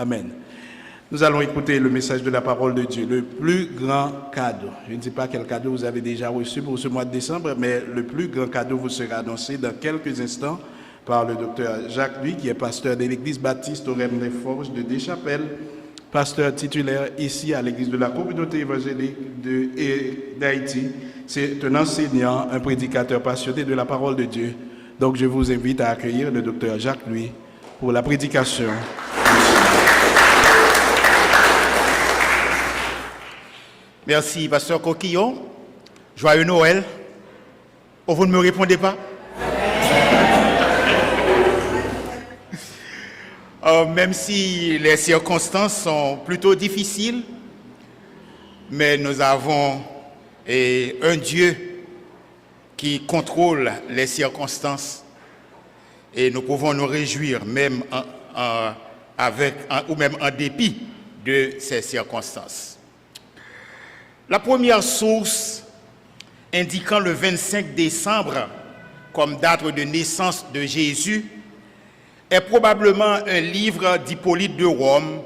Amen. Nous allons écouter le message de la parole de Dieu, le plus grand cadeau. Je ne sais pas quel cadeau vous avez déjà reçu pour ce mois de décembre, mais le plus grand cadeau vous sera annoncé dans quelques instants par le docteur Jacques Louis, qui est pasteur de l'église baptiste au Rème des Forges de Deschapelles, pasteur titulaire ici à l'église de la communauté évangélique d'Haïti. C'est un enseignant, un prédicateur passionné de la parole de Dieu. Donc je vous invite à accueillir le docteur Jacques Louis pour la prédication. Merci, pasteur Coquillon. Joyeux Noël. Oh, vous ne me répondez pas? Même si les circonstances sont plutôt difficiles, mais nous avons un Dieu qui contrôle les circonstances et nous pouvons nous réjouir même ou même en dépit de ces circonstances. La première source indiquant le 25 décembre comme date de naissance de Jésus est probablement un livre d'Hippolyte de Rome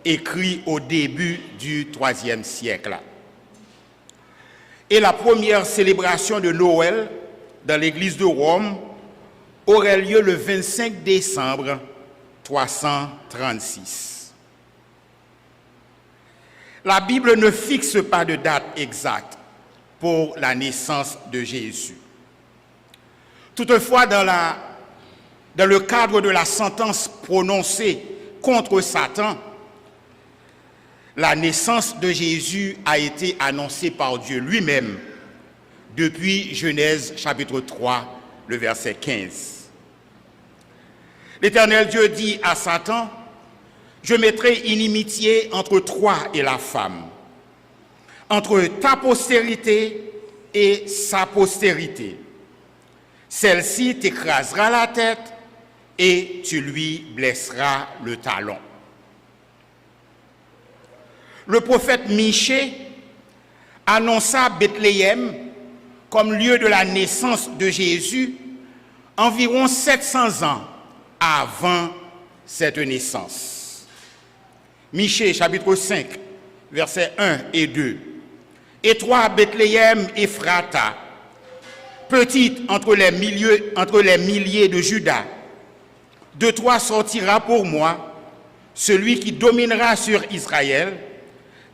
écrit au début du IIIe siècle. Et la première célébration de Noël dans l'église de Rome aurait lieu le 25 décembre 336. La Bible ne fixe pas de date exacte pour la naissance de Jésus. Toutefois, dans le cadre de la sentence prononcée contre Satan, la naissance de Jésus a été annoncée par Dieu lui-même depuis Genèse chapitre 3, le verset 15. L'Éternel Dieu dit à Satan: je mettrai inimitié entre toi et la femme, entre ta postérité et sa postérité. Celle-ci t'écrasera la tête et tu lui blesseras le talon. Le prophète Michée annonça Bethléem comme lieu de la naissance de Jésus environ 700 ans avant cette naissance. Michée, chapitre 5, versets 1 et 2. Et toi, Bethléem Ephrata, petite entre les milliers de Juda, de toi sortira pour moi celui qui dominera sur Israël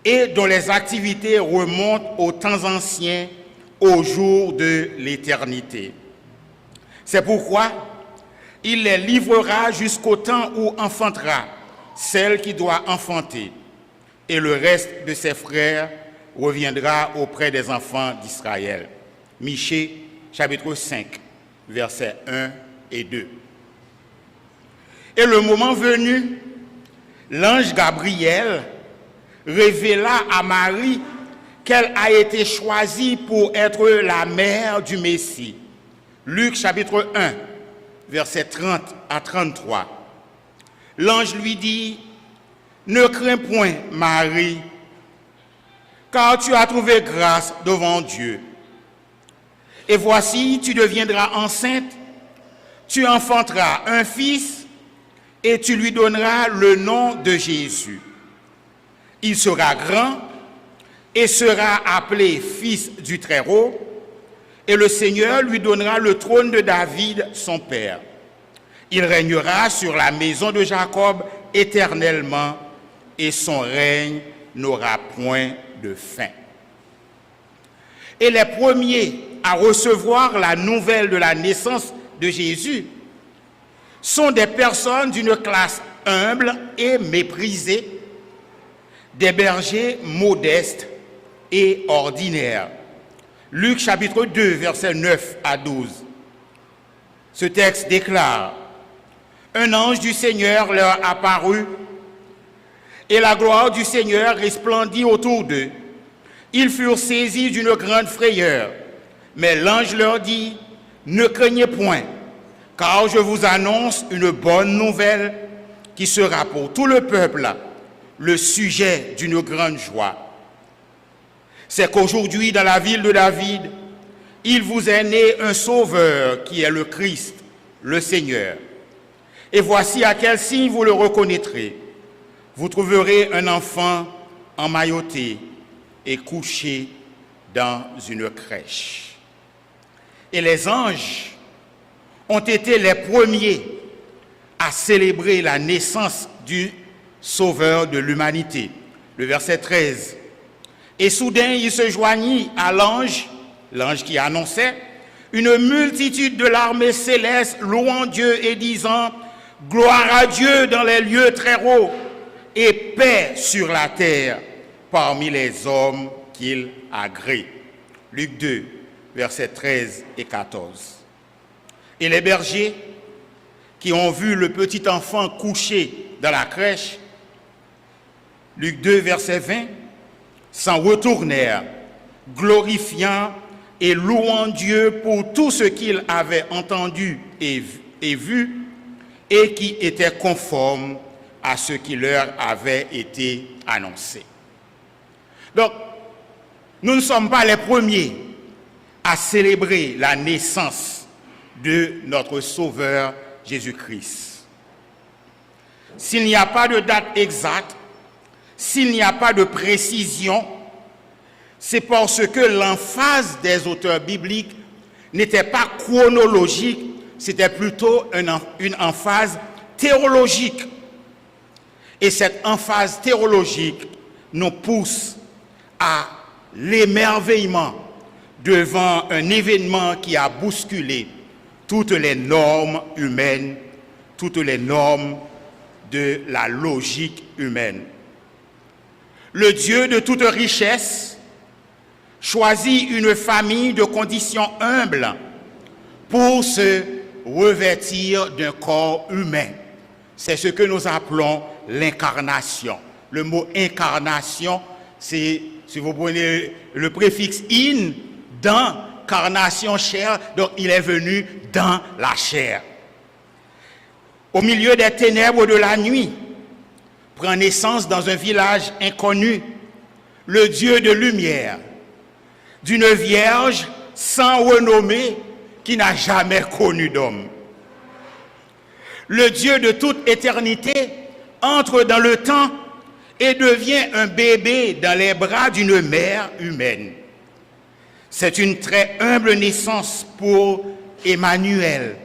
et dont les activités remontent aux temps anciens, au jour de l'éternité. C'est pourquoi il les livrera jusqu'au temps où enfantera celle qui doit enfanter, et le reste de ses frères reviendra auprès des enfants d'Israël. Michée, chapitre 5, versets 1 et 2. Et le moment venu, l'ange Gabriel révéla à Marie qu'elle a été choisie pour être la mère du Messie. Luc, chapitre 1, versets 30 à 33. L'ange lui dit: ne crains point, Marie, car tu as trouvé grâce devant Dieu. Et voici, tu deviendras enceinte, tu enfanteras un fils, et tu lui donneras le nom de Jésus. Il sera grand et sera appelé fils du Très-Haut, et le Seigneur lui donnera le trône de David, son père. Il régnera sur la maison de Jacob éternellement, et son règne n'aura point de fin. Et les premiers à recevoir la nouvelle de la naissance de Jésus sont des personnes d'une classe humble et méprisée, des bergers modestes et ordinaires. Luc chapitre 2, versets 9 à 12. Ce texte déclare: un ange du Seigneur leur apparut, et la gloire du Seigneur resplendit autour d'eux. Ils furent saisis d'une grande frayeur, mais l'ange leur dit: ne craignez point, car je vous annonce une bonne nouvelle qui sera pour tout le peuple le sujet d'une grande joie. C'est qu'aujourd'hui, dans la ville de David, il vous est né un sauveur qui est le Christ, le Seigneur. Et voici à quel signe vous le reconnaîtrez. vous trouverez un enfant emmailloté et couché dans une crèche. Et les anges ont été les premiers à célébrer la naissance du Sauveur de l'humanité. Le verset 13. Et soudain, il se joignit à l'ange qui annonçait, une multitude de l'armée céleste louant Dieu et disant, gloire à Dieu dans les lieux très hauts et paix sur la terre parmi les hommes qu'il agrée. Luc 2, versets 13 et 14. Et les bergers qui ont vu le petit enfant couché dans la crèche, Luc 2, verset 20, s'en retournèrent, glorifiant et louant Dieu pour tout ce qu'ils avaient entendu et vu, et qui était conforme à ce qui leur avait été annoncé. Donc, nous ne sommes pas les premiers à célébrer la naissance de notre Sauveur Jésus-Christ. S'il n'y a pas de date exacte, s'il n'y a pas de précision, c'est parce que l'emphase des auteurs bibliques n'était pas chronologique, c'était plutôt une emphase théologique. Et cette emphase théologique nous pousse à l'émerveillement devant un événement qui a bousculé toutes les normes humaines, toutes les normes de la logique humaine. Le Dieu de toute richesse choisit une famille de conditions humbles pour se revêtir d'un corps humain. C'est ce que nous appelons l'incarnation. Le mot incarnation, c'est, si vous prenez le préfixe in, dans, carnation, chair, donc il est venu dans la chair. Au milieu des ténèbres de la nuit, prend naissance dans un village inconnu, le Dieu de lumière, d'une vierge sans renommée qui n'a jamais connu d'homme. Le Dieu de toute éternité entre dans le temps et devient un bébé dans les bras d'une mère humaine. C'est une très humble naissance pour Emmanuel,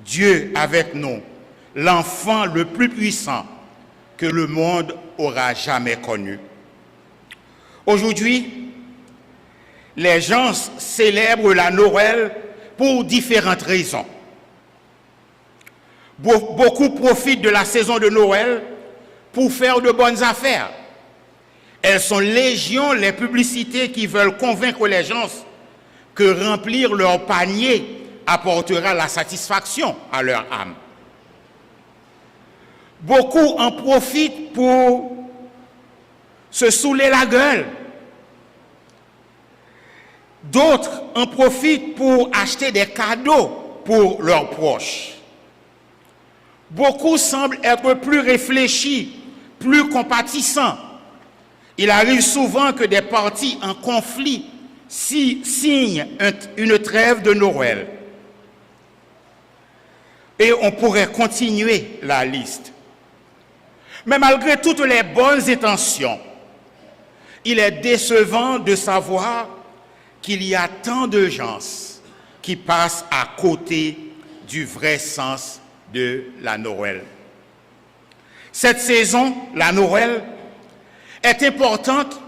Dieu avec nous, l'enfant le plus puissant que le monde aura jamais connu. Aujourd'hui, les gens célèbrent la Noël pour différentes raisons. Beaucoup profitent de la saison de Noël pour faire de bonnes affaires. Elles sont légion les publicités qui veulent convaincre les gens que remplir leur panier apportera la satisfaction à leur âme. Beaucoup en profitent pour se saouler la gueule. D'autres en profitent pour acheter des cadeaux pour leurs proches. Beaucoup semblent être plus réfléchis, plus compatissants. Il arrive souvent que des partis en conflit signent une trêve de Noël. Et on pourrait continuer la liste. Mais malgré toutes les bonnes intentions, il est décevant de savoir qu'il y a tant de gens qui passent à côté du vrai sens de la Noël. Cette saison, la Noël, est importante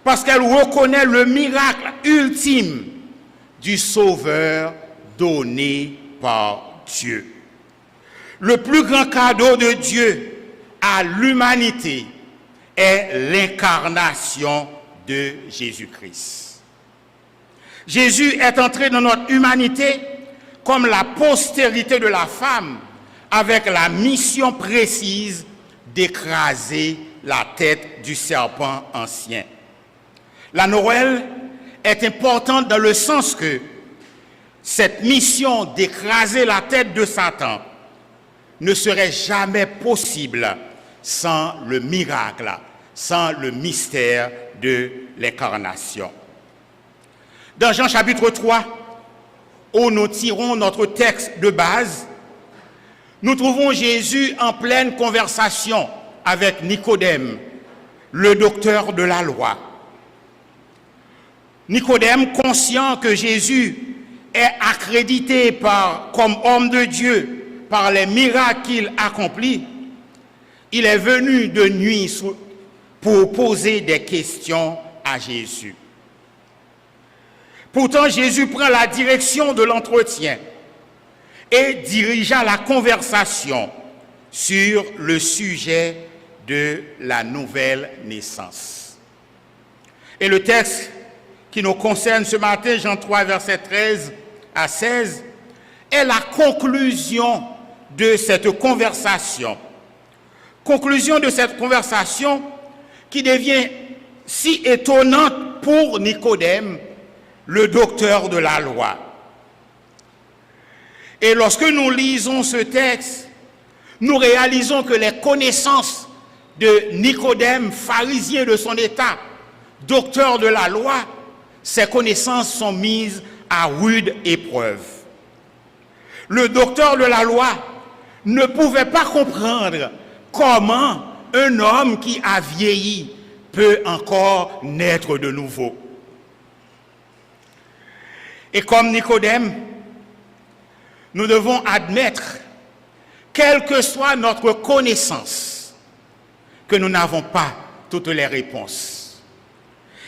parce qu'elle reconnaît le miracle ultime du Sauveur donné par Dieu. Le plus grand cadeau de Dieu à l'humanité est l'incarnation de Jésus-Christ. Jésus est entré dans notre humanité comme la postérité de la femme, avec la mission précise d'écraser la tête du serpent ancien. La Noël est importante dans le sens que cette mission d'écraser la tête de Satan ne serait jamais possible sans le miracle, sans le mystère de l'incarnation. Dans Jean chapitre 3, où nous tirons notre texte de base, nous trouvons Jésus en pleine conversation avec Nicodème, le docteur de la loi. Nicodème, conscient que Jésus est accrédité comme homme de Dieu par les miracles qu'il accomplit, il est venu de nuit pour poser des questions à Jésus. Pourtant, Jésus prend la direction de l'entretien et dirigea la conversation sur le sujet de la nouvelle naissance. Et le texte qui nous concerne ce matin, Jean 3, versets 13 à 16, est la conclusion de cette conversation. Conclusion de cette conversation qui devient si étonnante pour Nicodème, le docteur de la loi. Et lorsque nous lisons ce texte, nous réalisons que les connaissances de Nicodème, pharisien de son état, docteur de la loi, ces connaissances sont mises à rude épreuve. Le docteur de la loi ne pouvait pas comprendre comment un homme qui a vieilli peut encore naître de nouveau. Et comme Nicodème, nous devons admettre, quelle que soit notre connaissance, que nous n'avons pas toutes les réponses.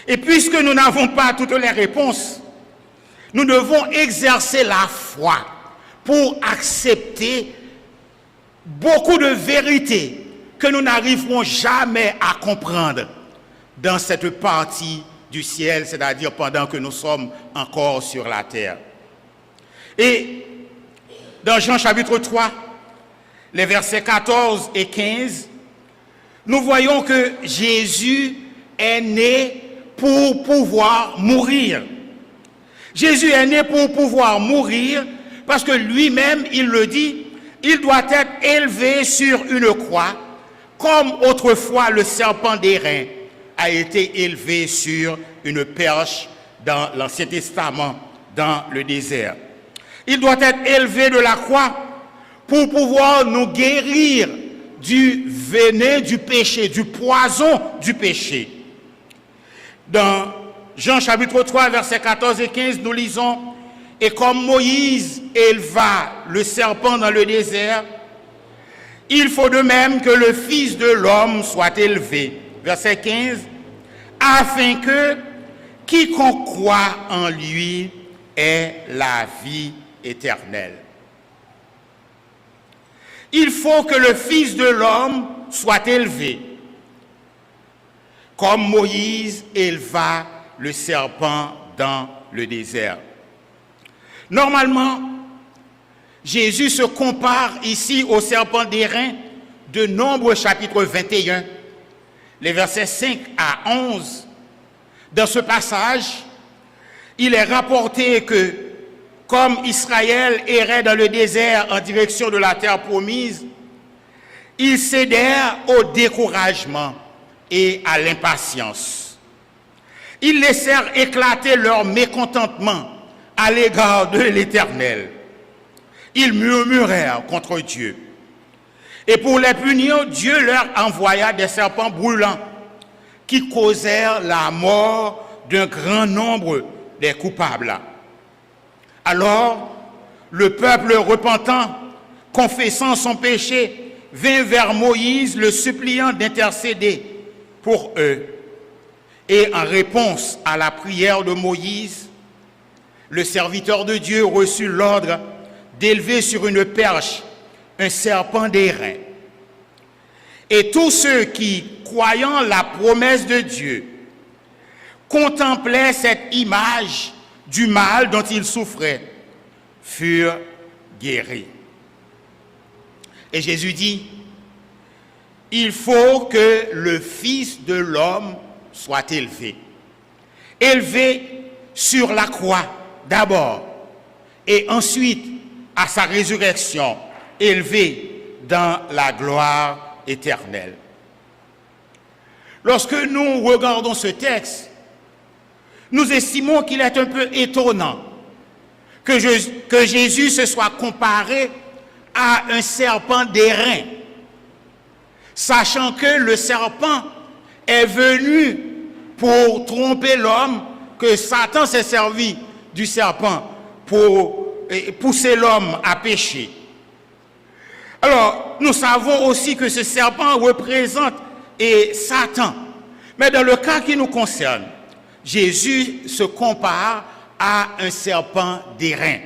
Et puisque nous n'avons pas toutes les réponses, nous devons exercer la foi pour accepter beaucoup de vérités que nous n'arriverons jamais à comprendre dans cette partie du ciel, c'est-à-dire pendant que nous sommes encore sur la terre. Et dans Jean chapitre 3, les versets 14 et 15, nous voyons que Jésus est né pour pouvoir mourir. Jésus est né pour pouvoir mourir parce que lui-même, il le dit, il doit être élevé sur une croix, comme autrefois le serpent d'airain a été élevé sur une perche dans l'Ancien Testament, dans le désert. Il doit être élevé de la croix pour pouvoir nous guérir du venin du péché, du poison du péché. Dans Jean chapitre 3, versets 14 et 15, nous lisons « Et comme Moïse éleva le serpent dans le désert, il faut de même que le Fils de l'homme soit élevé. » Verset 15, « Afin que quiconque croit en lui ait la vie éternelle. » Il faut que le Fils de l'homme soit élevé, comme Moïse éleva le serpent dans le désert. Normalement, Jésus se compare ici au serpent d'airain de Nombre chapitre 21, les versets 5 à 11. Dans ce passage, il est rapporté que, comme Israël errait dans le désert en direction de la terre promise, ils cédèrent au découragement et à l'impatience. Ils laissèrent éclater leur mécontentement à l'égard de l'Éternel. Ils murmurèrent contre Dieu. Et pour les punir, Dieu leur envoya des serpents brûlants qui causèrent la mort d'un grand nombre des coupables. Alors, le peuple repentant, confessant son péché, vint vers Moïse, le suppliant d'intercéder pour eux. Et en réponse à la prière de Moïse, le serviteur de Dieu reçut l'ordre d'élever sur une perche un serpent d'airain. Et tous ceux qui, croyant la promesse de Dieu, contemplaient cette image du mal dont ils souffraient, furent guéris. Et Jésus dit, il faut que le Fils de l'homme soit élevé. Élevé sur la croix d'abord, et ensuite à sa résurrection, élevé dans la gloire éternelle. Lorsque nous regardons ce texte, nous estimons qu'il est un peu étonnant que Jésus se soit comparé à un serpent d'airain. sachant que le serpent est venu pour tromper l'homme, que Satan s'est servi du serpent pour pousser l'homme à pécher. Alors, nous savons aussi que ce serpent représente Satan. Mais dans le cas qui nous concerne, Jésus se compare à un serpent d'airain.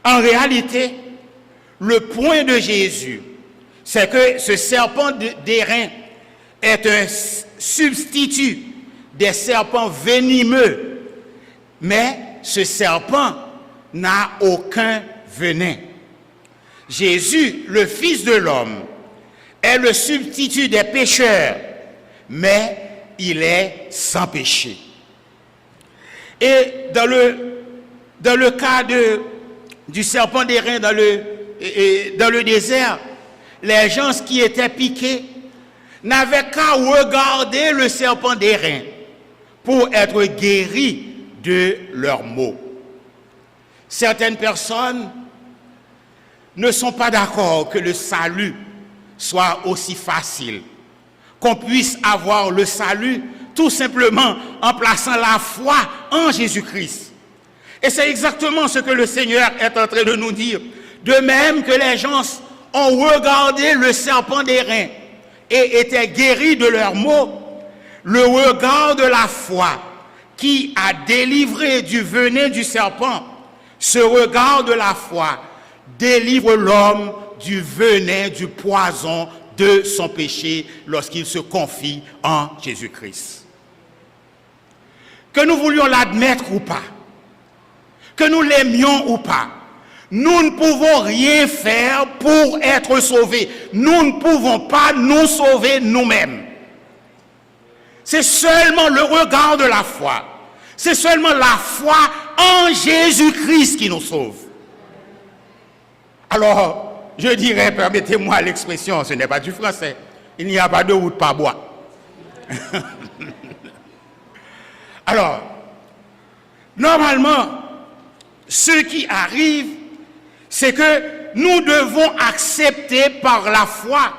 En réalité, le point de Jésus, c'est que ce serpent d'airain est un substitut des serpents venimeux. Mais ce serpent n'a aucun venin. Jésus, le Fils de l'homme, est le substitut des pécheurs, mais il est sans péché. Et dans le cas du serpent d'airain dans le désert, les gens qui étaient piqués n'avaient qu'à regarder le serpent d'airain pour être guéris de leurs maux. Certaines personnes ne sont pas d'accord que le salut soit aussi facile, qu'on puisse avoir le salut tout simplement en plaçant la foi en Jésus-Christ. Et c'est exactement ce que le Seigneur est en train de nous dire. De même que les gens ont regardé le serpent d'airain et étaient guéris de leurs maux, le regard de la foi qui a délivré du venin du serpent, ce regard de la foi délivre l'homme du venin, du poison de son péché lorsqu'il se confie en Jésus-Christ. Que nous voulions l'admettre ou pas, que nous l'aimions ou pas, nous ne pouvons rien faire pour être sauvés. Nous ne pouvons pas nous sauver nous-mêmes. C'est seulement le regard de la foi. C'est seulement la foi en Jésus-Christ qui nous sauve. Alors, je dirais, permettez-moi l'expression, ce n'est pas du français. Il n'y a pas de route par bois. Alors, normalement, ce qui arrive, c'est que nous devons accepter par la foi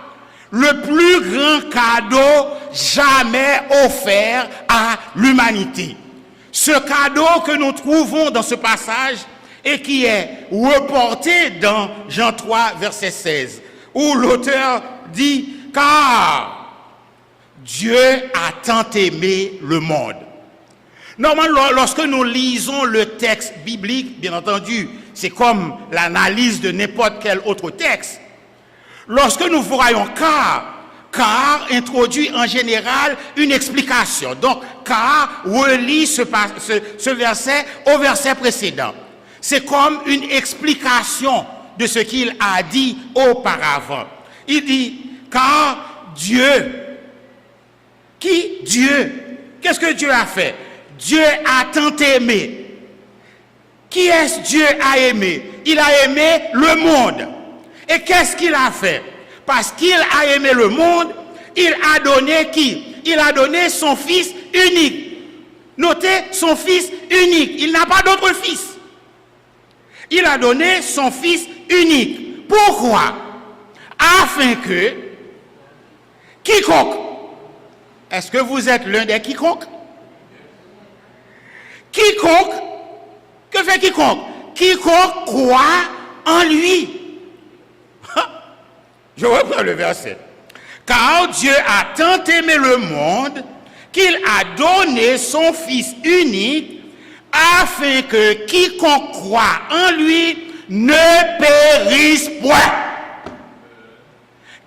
le plus grand cadeau jamais offert à l'humanité. Ce cadeau que nous trouvons dans ce passage et qui est reporté dans Jean 3, verset 16, où l'auteur dit « Car Dieu a tant aimé le monde ». Normalement, lorsque nous lisons le texte biblique, bien entendu, c'est comme l'analyse de n'importe quel autre texte. Lorsque nous voyons car introduit en général une explication. Donc, car relie ce verset au verset précédent. C'est comme une explication de ce qu'il a dit auparavant. Il dit, car Dieu, qui Dieu? Qu'est-ce que Dieu a fait? Dieu a tant aimé. Qui est-ce Dieu a aimé? Il a aimé le monde. Et qu'est-ce qu'il a fait? Parce qu'il a aimé le monde, il a donné qui? Il a donné son fils unique. Notez, son fils unique. Il n'a pas d'autre fils. Il a donné son fils unique. Pourquoi? Afin que quiconque, est-ce que vous êtes l'un des quiconque? Quiconque, que fait quiconque? Quiconque croit en lui. Je reprends le verset. Car Dieu a tant aimé le monde qu'il a donné son Fils unique afin que quiconque croit en lui ne périsse point.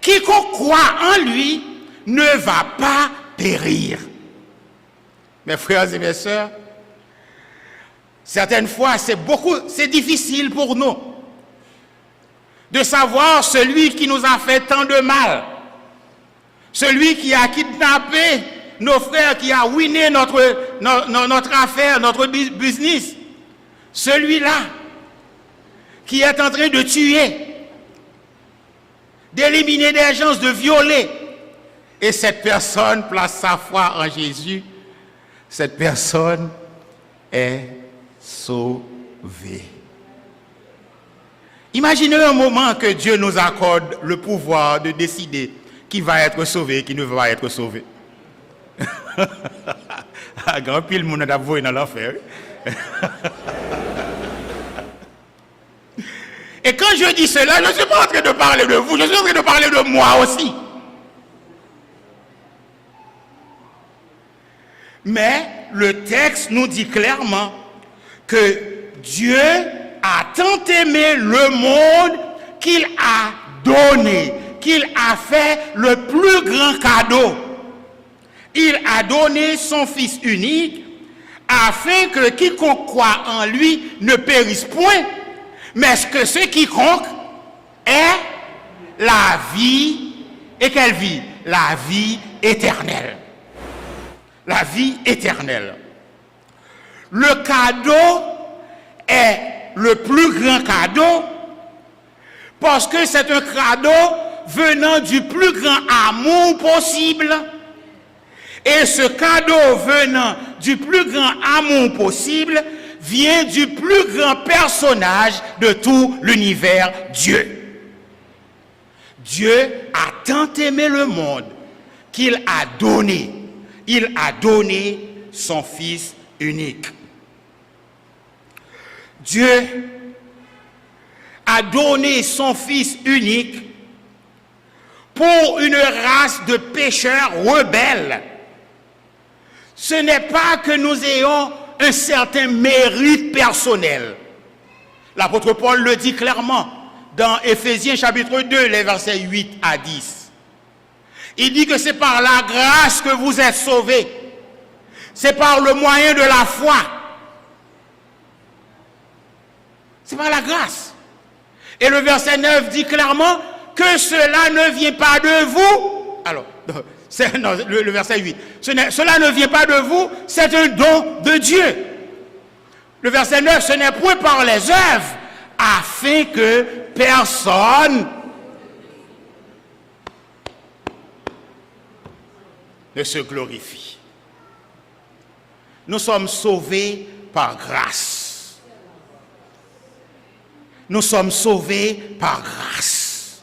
Quiconque croit en lui ne va pas périr. Mes frères et mes sœurs, certaines fois, c'est difficile pour nous de savoir celui qui nous a fait tant de mal, celui qui a kidnappé nos frères, qui a ruiné notre affaire, notre business, celui-là qui est en train de tuer, d'éliminer des gens, de violer, et cette personne place sa foi en Jésus, cette personne est sauvée. Imaginez un moment que Dieu nous accorde le pouvoir de décider qui va être sauvé et qui ne va pas être sauvé. Grand pile, mon a voué dans l'enfer. Et quand je dis cela, je ne suis pas en train de parler de vous, je suis en train de parler de moi aussi. Mais le texte nous dit clairement que Dieu a tant aimé le monde qu'il a donné, qu'il a fait le plus grand cadeau. Il a donné son Fils unique afin que quiconque croit en lui ne périsse point, mais que ce quiconque ait la vie, et quelle vie? La vie éternelle. La vie éternelle. Le cadeau est le plus grand cadeau parce que c'est un cadeau venant du plus grand amour possible. Et ce cadeau venant du plus grand amour possible vient du plus grand personnage de tout l'univers, Dieu. Dieu a tant aimé le monde qu'il a donné. Il a donné son Fils unique. Dieu a donné son Fils unique pour une race de pécheurs rebelles. Ce n'est pas que nous ayons un certain mérite personnel. L'apôtre Paul le dit clairement dans Éphésiens chapitre 2, les versets 8 à 10. Il dit que c'est par la grâce que vous êtes sauvés. C'est par le moyen de la foi. C'est par la grâce. Et le verset 9 dit clairement que cela ne vient pas de vous. Alors, non, le verset 8. Cela ne vient pas de vous, c'est un don de Dieu. Le verset 9, ce n'est point par les œuvres, afin que personne ne se glorifie. Nous sommes sauvés par grâce. Nous sommes sauvés par grâce.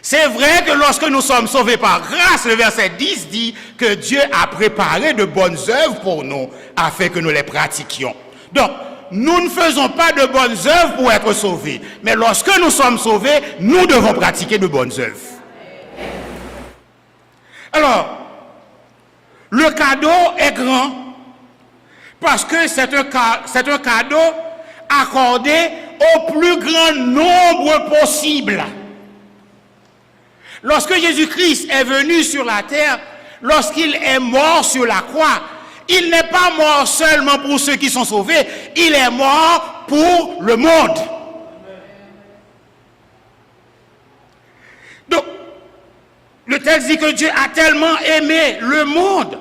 C'est vrai que lorsque nous sommes sauvés par grâce, le verset 10 dit que Dieu a préparé de bonnes œuvres pour nous afin que nous les pratiquions. Donc, nous ne faisons pas de bonnes œuvres pour être sauvés. Mais lorsque nous sommes sauvés, nous devons pratiquer de bonnes œuvres. Alors, le cadeau est grand parce que c'est un cadeau accordé au plus grand nombre possible. Lorsque Jésus-Christ est venu sur la terre, lorsqu'il est mort sur la croix, il n'est pas mort seulement pour ceux qui sont sauvés, il est mort pour le monde. Donc, le texte dit que Dieu a tellement aimé le monde.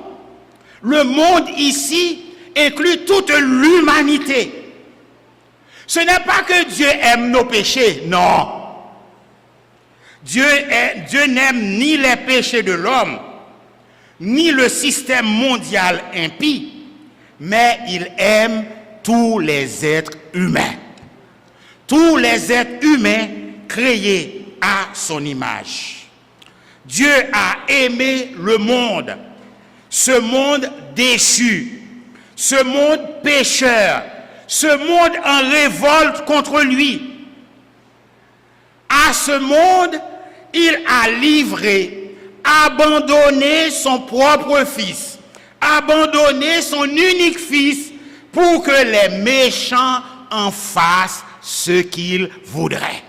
Le monde ici inclut toute l'humanité. Ce n'est pas que Dieu aime nos péchés, non. Dieu n'aime ni les péchés de l'homme, ni le système mondial impie, mais il aime tous les êtres humains. Tous les êtres humains créés à son image. Dieu a aimé le monde, ce monde déchu, ce monde pécheur, ce monde en révolte contre lui. À ce monde, il a livré, abandonné son propre fils, abandonné son unique fils pour que les méchants en fassent ce qu'ils voudraient.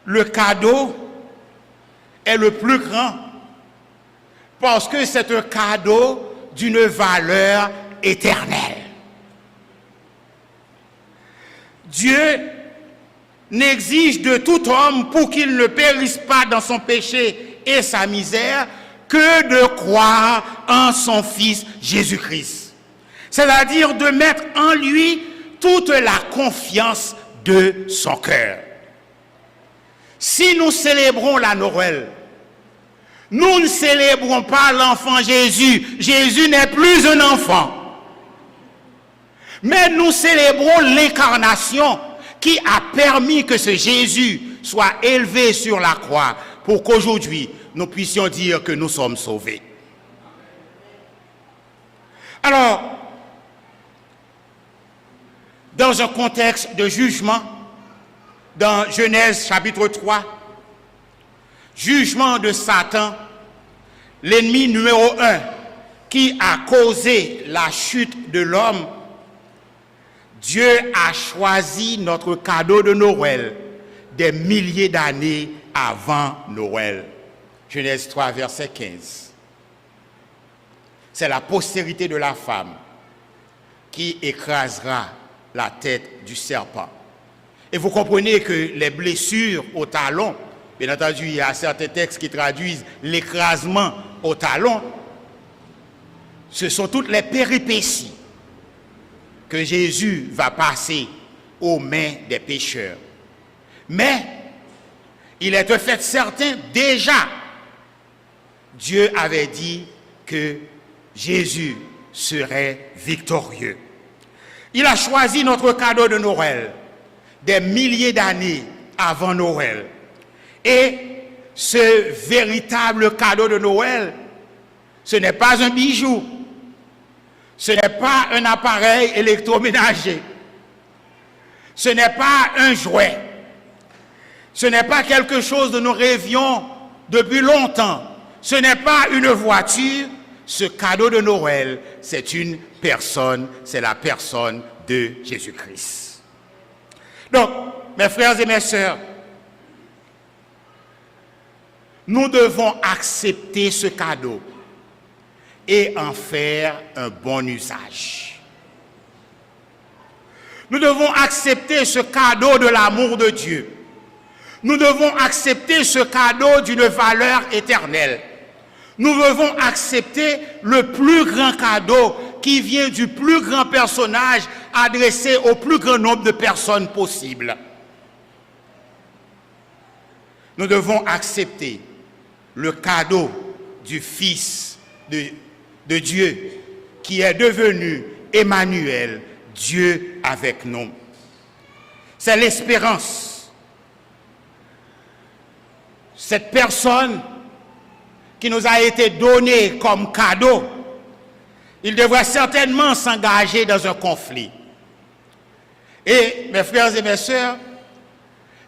Le cadeau est le plus grand parce que c'est un cadeau d'une valeur éternelle. Dieu n'exige de tout homme pour qu'il ne périsse pas dans son péché et sa misère que de croire en son Fils Jésus-Christ. C'est-à-dire de mettre en lui toute la confiance de son cœur. Si nous célébrons la Noël, nous ne célébrons pas l'enfant Jésus. Jésus n'est plus un enfant. Mais nous célébrons l'incarnation qui a permis que ce Jésus soit élevé sur la croix pour qu'aujourd'hui nous puissions dire que nous sommes sauvés. Alors, dans un contexte de jugement, dans Genèse chapitre 3, jugement de Satan, l'ennemi numéro 1 qui a causé la chute de l'homme, Dieu a choisi notre cadeau de Noël des milliers d'années avant Noël. Genèse 3, verset 15. C'est la postérité de la femme qui écrasera la tête du serpent. Et vous comprenez que les blessures au talon, bien entendu, il y a certains textes qui traduisent l'écrasement au talon, ce sont toutes les péripéties que Jésus va passer aux mains des pécheurs. Mais il est un fait certain, déjà, Dieu avait dit que Jésus serait victorieux. Il a choisi notre cadeau de Noël des milliers d'années avant Noël. Et ce véritable cadeau de Noël, ce n'est pas un bijou, ce n'est pas un appareil électroménager, ce n'est pas un jouet, ce n'est pas quelque chose dont nous rêvions depuis longtemps, ce n'est pas une voiture. Ce cadeau de Noël, c'est une personne, c'est la personne de Jésus-Christ. Donc, mes frères et mes sœurs, nous devons accepter ce cadeau et en faire un bon usage. Nous devons accepter ce cadeau de l'amour de Dieu. Nous devons accepter ce cadeau d'une valeur éternelle. Nous devons accepter le plus grand cadeau qui vient du plus grand personnage adressé au plus grand nombre de personnes possible. Nous devons accepter le cadeau du Fils de Dieu qui est devenu Emmanuel, Dieu avec nous. C'est l'espérance. Cette personne qui nous a été donnée comme cadeau, il devrait certainement s'engager dans un conflit. Et mes frères et mes sœurs,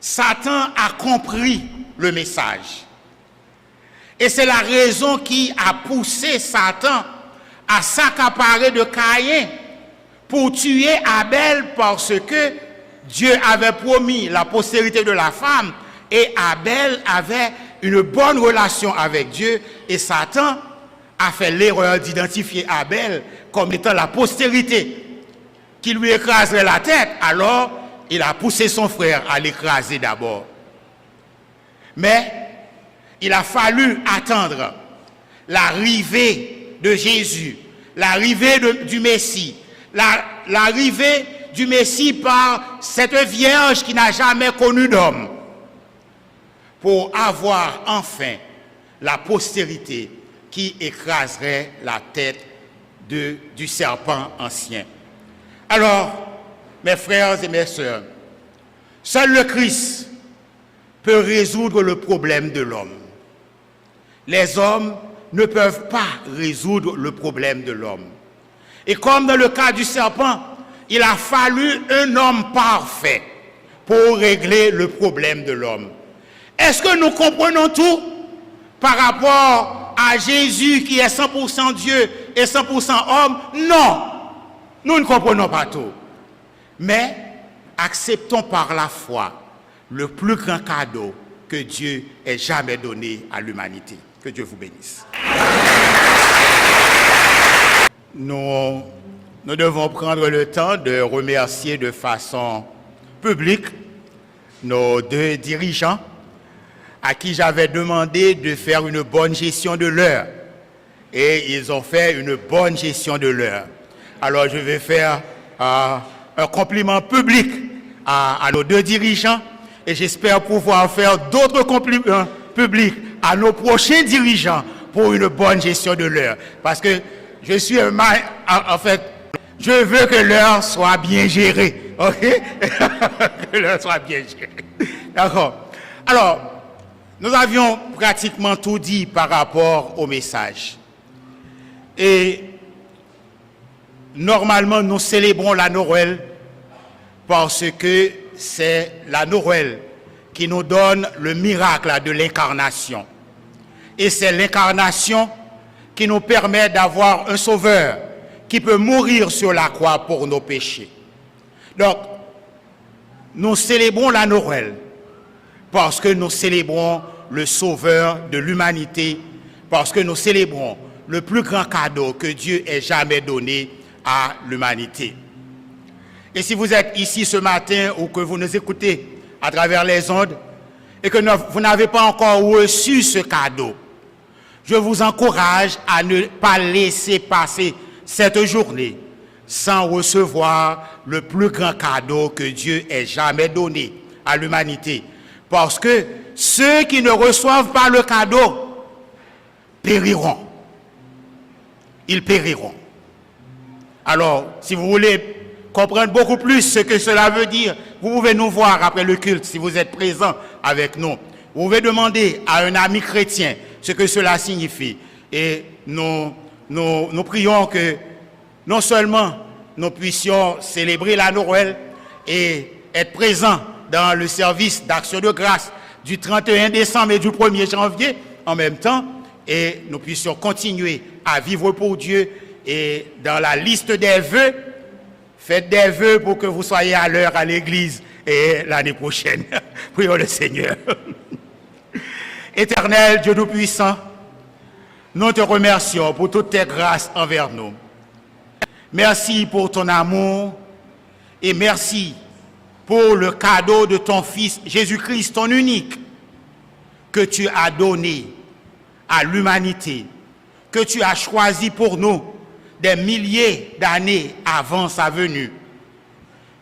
Satan a compris le message. Et c'est la raison qui a poussé Satan à s'accaparer de Caïn pour tuer Abel, parce que Dieu avait promis la postérité de la femme et Abel avait une bonne relation avec Dieu, et Satan a fait l'erreur d'identifier Abel comme étant la postérité qui lui écraserait la tête. Alors il a poussé son frère à l'écraser d'abord. Mais il a fallu attendre l'arrivée de Jésus, l'arrivée du Messie, l'arrivée du Messie par cette vierge qui n'a jamais connu d'homme, pour avoir enfin la postérité qui écraserait la tête du serpent ancien. Alors, mes frères et mes sœurs, seul le Christ peut résoudre le problème de l'homme. Les hommes ne peuvent pas résoudre le problème de l'homme. Et comme dans le cas du serpent, il a fallu un homme parfait pour régler le problème de l'homme. Est-ce que nous comprenons tout par rapport à Jésus qui est 100% Dieu et 100% homme? Non, nous ne comprenons pas tout. Mais acceptons par la foi le plus grand cadeau que Dieu ait jamais donné à l'humanité. Que Dieu vous bénisse. Nous devons prendre le temps de remercier de façon publique nos deux dirigeants à qui j'avais demandé de faire une bonne gestion de l'heure. Et ils ont fait une bonne gestion de l'heure. Alors je vais faire un compliment public à nos deux dirigeants, et j'espère pouvoir faire d'autres compliments publics à nos prochains dirigeants pour une bonne gestion de l'heure. Parce que je suis je veux que l'heure soit bien gérée. Ok? Que l'heure soit bien gérée. D'accord. Alors, nous avions pratiquement tout dit par rapport au message. Et normalement, nous célébrons la Noël parce que c'est la Noël qui nous donne le miracle de l'incarnation. Et c'est l'incarnation qui nous permet d'avoir un sauveur qui peut mourir sur la croix pour nos péchés. Donc, nous célébrons la Noël parce que nous célébrons le sauveur de l'humanité, parce que nous célébrons le plus grand cadeau que Dieu ait jamais donné à l'humanité. Et si vous êtes ici ce matin ou que vous nous écoutez à travers les ondes et que vous n'avez pas encore reçu ce cadeau, je vous encourage à ne pas laisser passer cette journée sans recevoir le plus grand cadeau que Dieu ait jamais donné à l'humanité. Parce que ceux qui ne reçoivent pas le cadeau périront. Ils périront. Alors, si vous voulez comprendre beaucoup plus ce que cela veut dire, vous pouvez nous voir après le culte si vous êtes présents avec nous. Vous pouvez demander à un ami chrétien ce que cela signifie. Et nous prions que non seulement nous puissions célébrer la Noël et être présents dans le service d'action de grâce du 31 décembre et du 1er janvier en même temps, et nous puissions continuer à vivre pour Dieu. Et dans la liste des vœux, faites des vœux pour que vous soyez à l'heure à l'église et l'année prochaine. Prions le Seigneur. Éternel Dieu Tout-Puissant, nous te remercions pour toutes tes grâces envers nous. Merci pour ton amour et merci pour le cadeau de ton Fils Jésus-Christ, ton unique, que tu as donné à l'humanité, que tu as choisi pour nous des milliers d'années avant sa venue.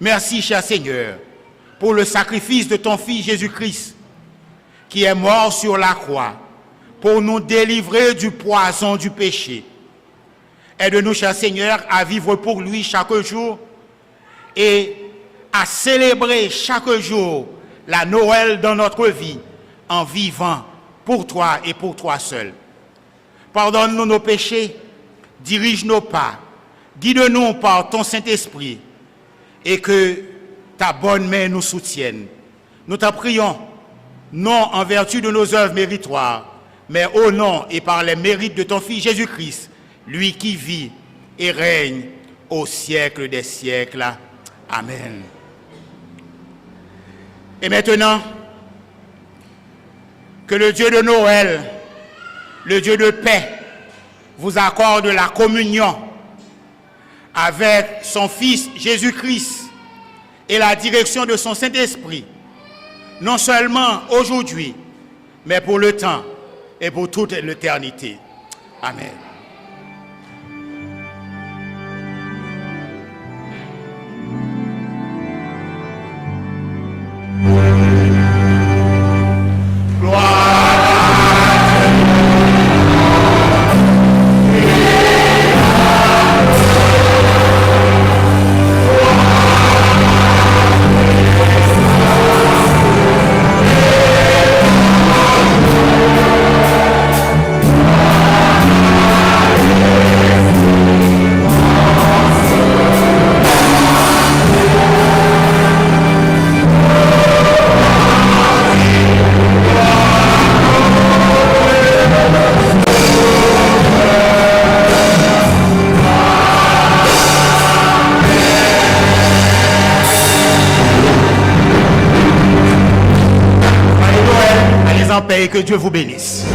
Merci, cher Seigneur, pour le sacrifice de ton Fils Jésus-Christ, qui est mort sur la croix pour nous délivrer du poison du péché. Aide-nous, cher Seigneur, à vivre pour lui chaque jour et à célébrer chaque jour la Noël dans notre vie en vivant pour toi et pour toi seul. Pardonne-nous nos péchés, dirige nos pas, guide-nous par ton Saint-Esprit et que ta bonne main nous soutienne. Nous t'en prions, non en vertu de nos œuvres méritoires, mais au nom et par les mérites de ton Fils Jésus-Christ, lui qui vit et règne au siècle des siècles. Amen. Et maintenant, que le Dieu de Noël, le Dieu de paix, vous accorde la communion avec son Fils Jésus-Christ et la direction de son Saint-Esprit, non seulement aujourd'hui, mais pour le temps et pour toute l'éternité. Amen. Et que Dieu vous bénisse.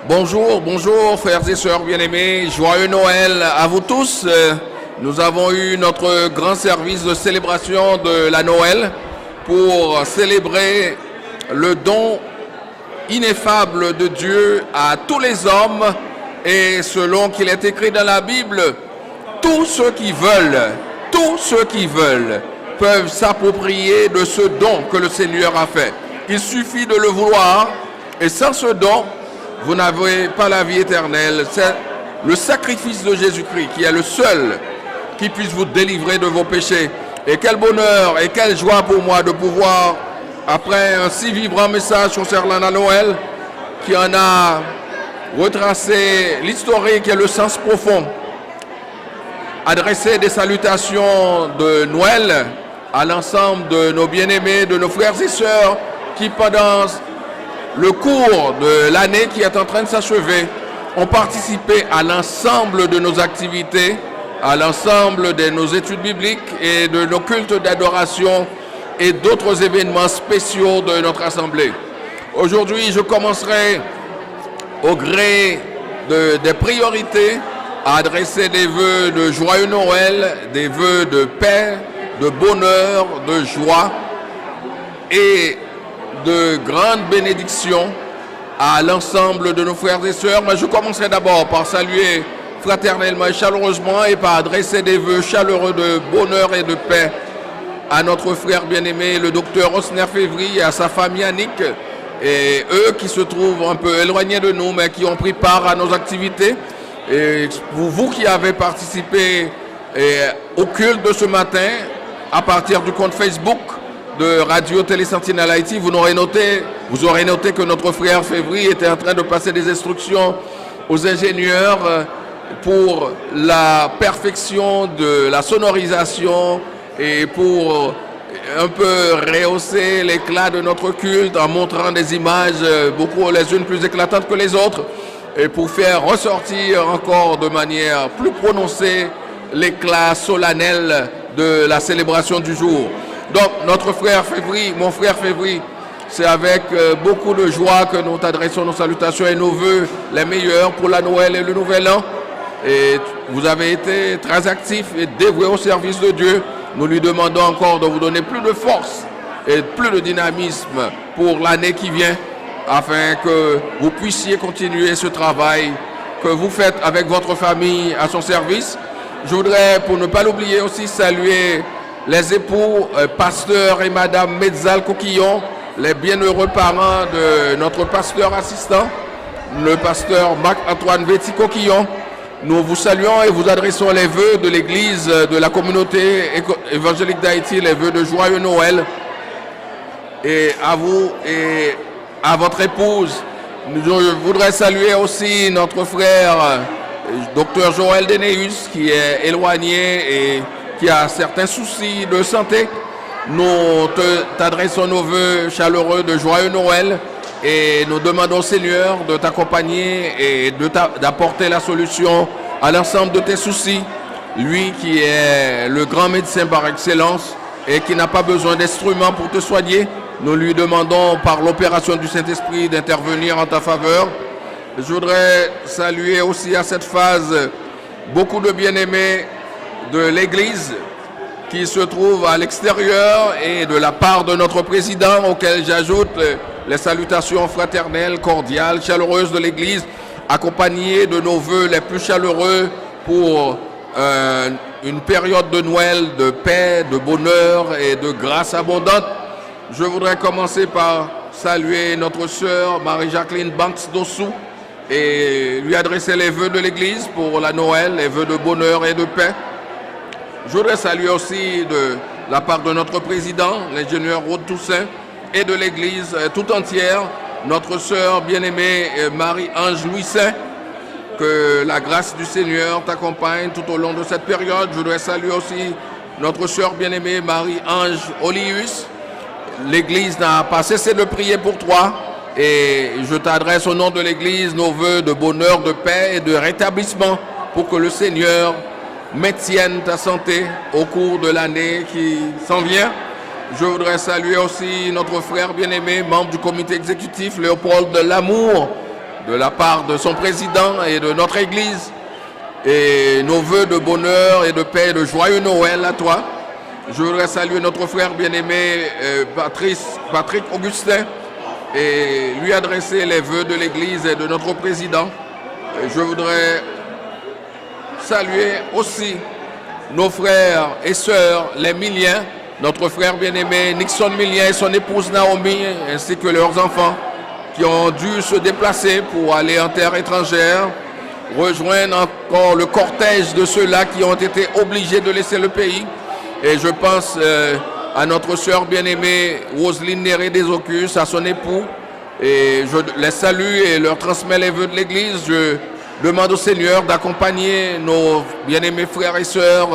Bonjour, bonjour frères et sœurs bien-aimés, joyeux Noël à vous tous. Nous avons eu notre grand service de célébration de la Noël pour célébrer le don ineffable de Dieu à tous les hommes, et selon qu'il est écrit dans la Bible, tous ceux qui veulent peuvent s'approprier de ce don que le Seigneur a fait. Il suffit de le vouloir, et sans ce don, vous n'avez pas la vie éternelle. C'est le sacrifice de Jésus-Christ qui est le seul qui puisse vous délivrer de vos péchés. Et quel bonheur et quelle joie pour moi de pouvoir, après un si vibrant message concernant la Noël, qui en a retracé l'historique et le sens profond, adresser des salutations de Noël à l'ensemble de nos bien-aimés, de nos frères et sœurs qui, pendant le cours de l'année qui est en train de s'achever, ont participé à l'ensemble de nos activités, à l'ensemble de nos études bibliques et de nos cultes d'adoration et d'autres événements spéciaux de notre assemblée. Aujourd'hui, je commencerai au gré des priorités à adresser des vœux de joyeux Noël, des vœux de paix, de bonheur, de joie et de grandes bénédictions à l'ensemble de nos frères et sœurs. Mais je commencerai d'abord par saluer fraternellement et chaleureusement et par adresser des vœux chaleureux de bonheur et de paix à notre frère bien-aimé, le docteur Osner Févry, et à sa femme Yannick, et eux qui se trouvent un peu éloignés de nous, mais qui ont pris part à nos activités. Et pour vous qui avez participé au culte de ce matin, à partir du compte Facebook de Radio Télé Sentinelle Haïti, vous aurez noté que notre frère Févry était en train de passer des instructions aux ingénieurs pour la perfection de la sonorisation et pour un peu rehausser l'éclat de notre culte en montrant des images beaucoup les unes plus éclatantes que les autres et pour faire ressortir encore de manière plus prononcée l'éclat solennel de la célébration du jour. Donc notre frère Févry, mon frère Févry, c'est avec beaucoup de joie que nous t'adressons nos salutations et nos vœux les meilleurs pour la Noël et le Nouvel An. Et vous avez été très actifs et dévoués au service de Dieu. Nous lui demandons encore de vous donner plus de force et plus de dynamisme pour l'année qui vient, afin que vous puissiez continuer ce travail que vous faites avec votre famille à son service. Je voudrais, pour ne pas l'oublier aussi, saluer les époux, pasteur et madame Metzal Coquillon, les bienheureux parents de notre pasteur assistant, le pasteur Marc-Antoine Véty Coquillon. Nous vous saluons et vous adressons les vœux de l'église de la communauté évangélique d'Haïti, les vœux de joyeux Noël. Et à vous et à votre épouse, je voudrais saluer aussi notre frère, docteur Joël Deneus, qui est éloigné et qui a certains soucis de santé. Nous t'adressons nos vœux chaleureux de joyeux Noël et nous demandons au Seigneur de t'accompagner et d'apporter la solution à l'ensemble de tes soucis. Lui qui est le grand médecin par excellence et qui n'a pas besoin d'instruments pour te soigner, nous lui demandons par l'opération du Saint-Esprit d'intervenir en ta faveur. Je voudrais saluer aussi à cette phase beaucoup de bien-aimés de l'Église qui se trouvent à l'extérieur et de la part de notre président, auquel j'ajoute les salutations fraternelles, cordiales, chaleureuses de l'Église, accompagnées de nos vœux les plus chaleureux pour une période de Noël, de paix, de bonheur et de grâce abondante. Je voudrais commencer par saluer notre sœur Marie-Jacqueline Banks Dossou et lui adresser les vœux de l'Église pour la Noël, les vœux de bonheur et de paix. Je voudrais saluer aussi de la part de notre président, l'ingénieur Rod Toussaint, et de l'Église tout entière, notre sœur bien-aimée Marie-Ange Louis-Saint. Que la grâce du Seigneur t'accompagne tout au long de cette période. Je voudrais saluer aussi notre sœur bien-aimée Marie-Ange Olius. L'Église n'a pas cessé de prier pour toi et je t'adresse au nom de l'Église nos vœux de bonheur, de paix et de rétablissement pour que le Seigneur maintienne ta santé au cours de l'année qui s'en vient. Je voudrais saluer aussi notre frère bien-aimé, membre du comité exécutif, Léopold de Lamour, de la part de son président et de notre Église. Et nos vœux de bonheur et de paix et de joyeux Noël à toi. Je voudrais saluer notre frère bien-aimé Patrick Augustin et lui adresser les vœux de l'Église et de notre président. Et je voudrais saluer aussi nos frères et sœurs, les Milliens, notre frère bien-aimé Nixon Millien et son épouse Naomi, ainsi que leurs enfants, qui ont dû se déplacer pour aller en terre étrangère, rejoindre encore le cortège de ceux-là qui ont été obligés de laisser le pays. Et je pense à notre sœur bien-aimée Roselyne Néré Desocus, à son époux, et je les salue et leur transmets les vœux de l'Église. Je demande au Seigneur d'accompagner nos bien-aimés frères et sœurs